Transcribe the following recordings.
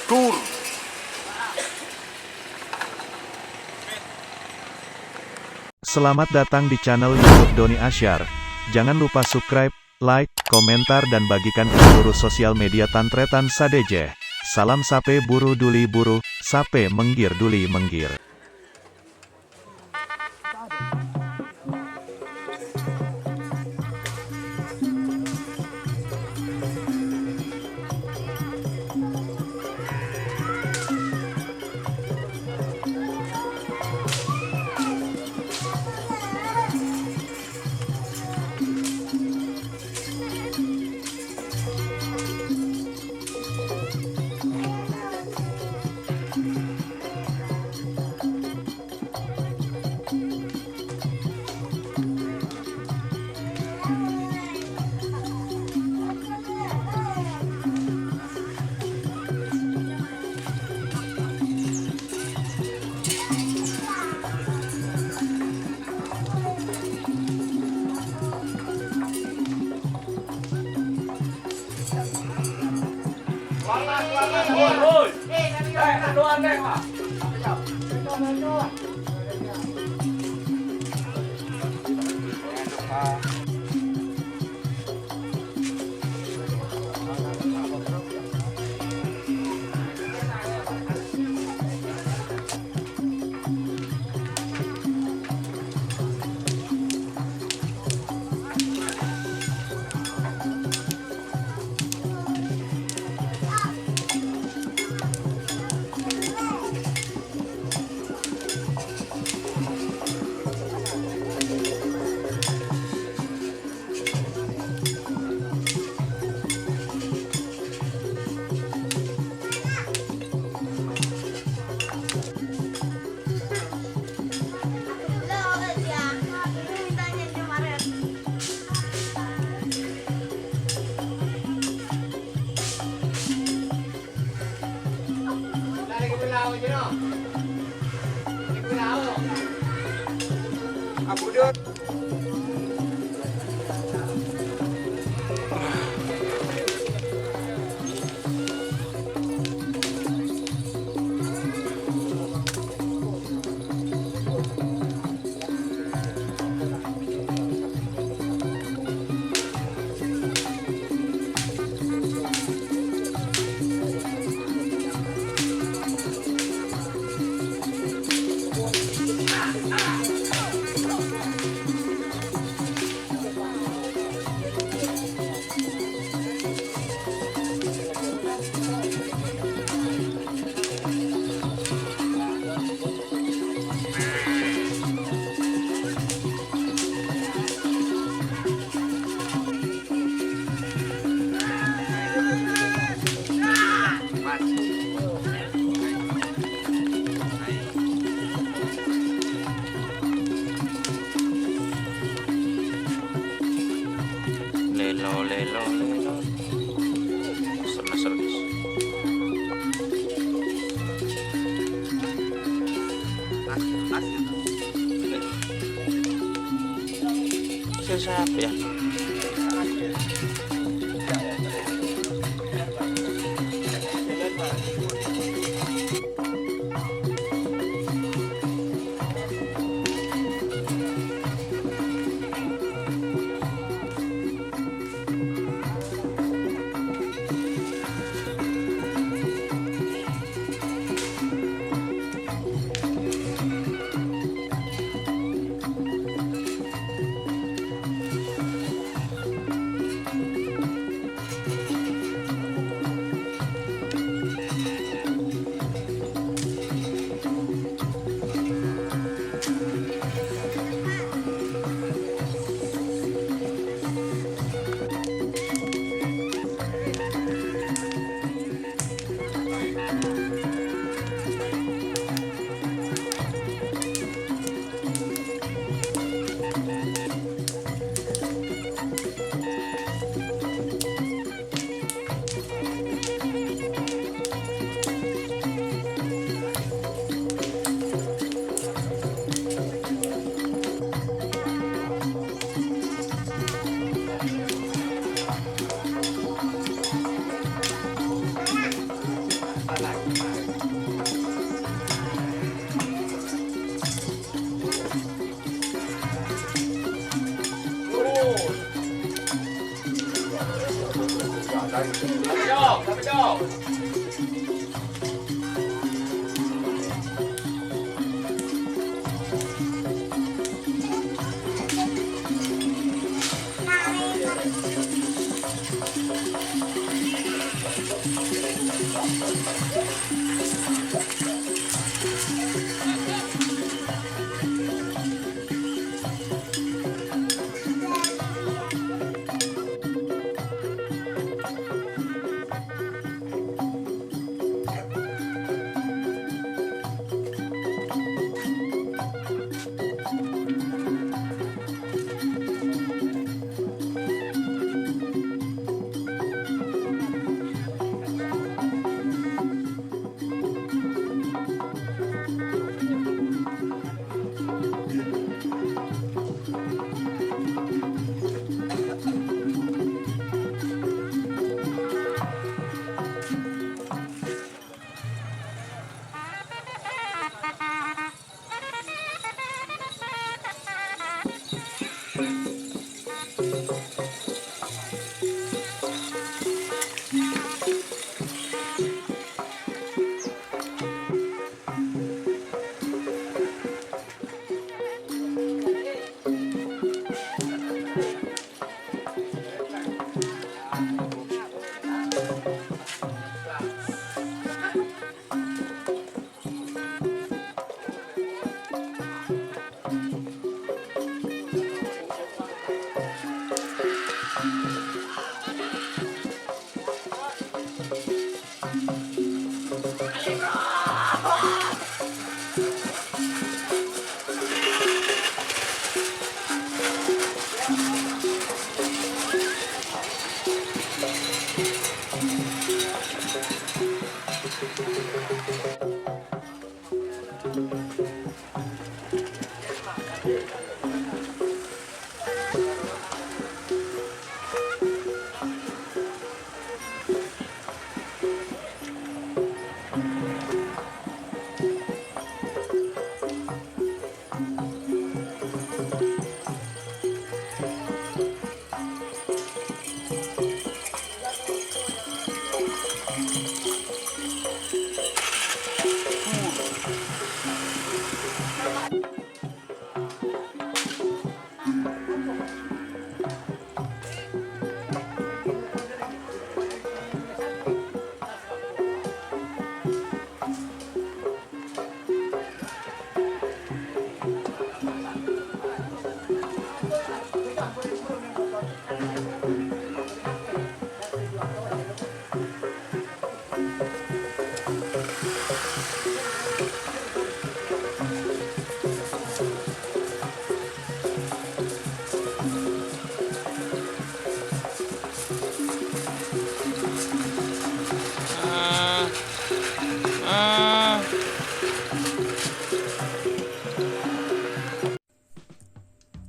Dur. Selamat datang di channel YouTube Doni Asyar. Jangan lupa subscribe, like, komentar dan bagikan ke seluruh sosial media Tantretan Sadejeh. Salam sape buru duli buru, sape menggir duli menggir. Lelo. Semes. Siapa ya?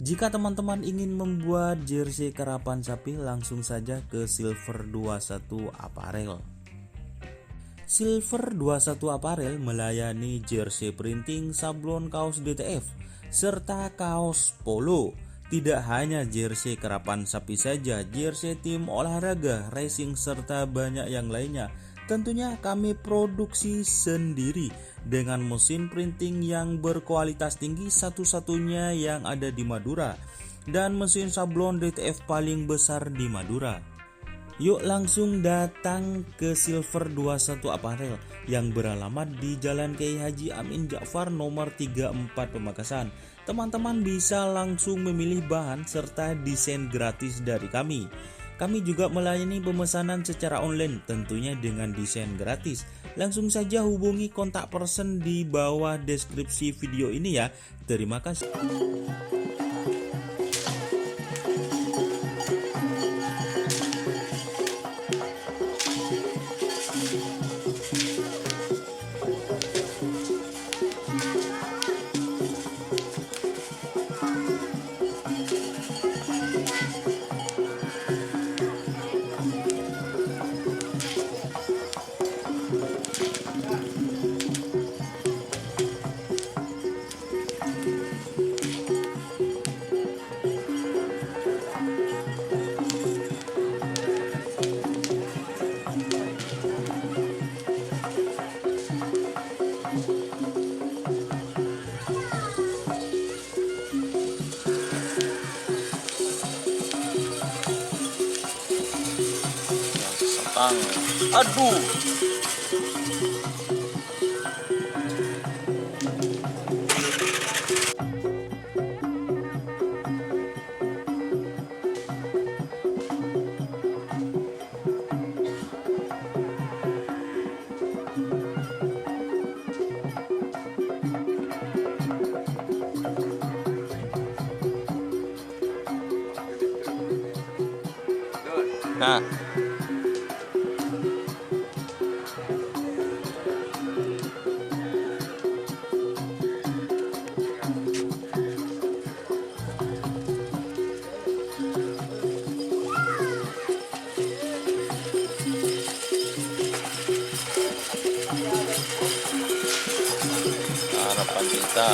Jika teman-teman ingin membuat jersey karapan sapi, langsung saja ke Silver 21 Apparel. Silver 21 Apparel melayani jersey printing, sablon, kaos DTF, serta kaos polo. Tidak hanya jersey karapan sapi saja, jersey tim olahraga, racing, serta banyak yang lainnya. Tentunya kami produksi sendiri dengan mesin printing yang berkualitas tinggi, satu-satunya yang ada di Madura, dan mesin sablon DTF paling besar di Madura. Yuk langsung datang ke Silver 21 Apparel yang beralamat di Jalan Kiai Haji Amin Ja'far nomor 34 Pamekasan. Teman-teman bisa langsung memilih bahan serta desain gratis dari kami. Kami juga melayani pemesanan secara online, tentunya dengan desain gratis. Langsung saja hubungi kontak person di bawah deskripsi video ini ya. Terima kasih. belakang. Aduh. Nah, harapan kita.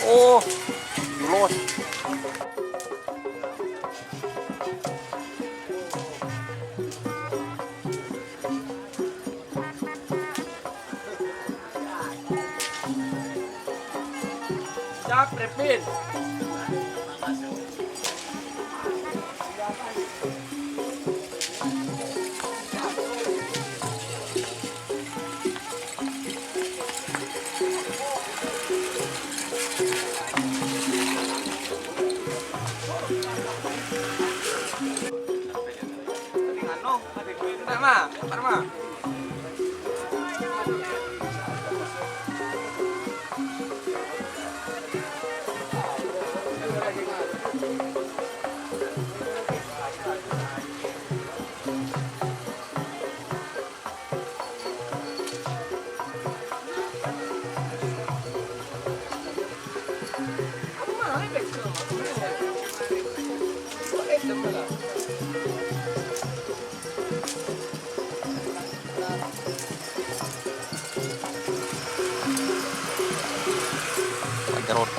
Oh, los. Siap, Repin. Parma. Garot.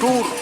Tur.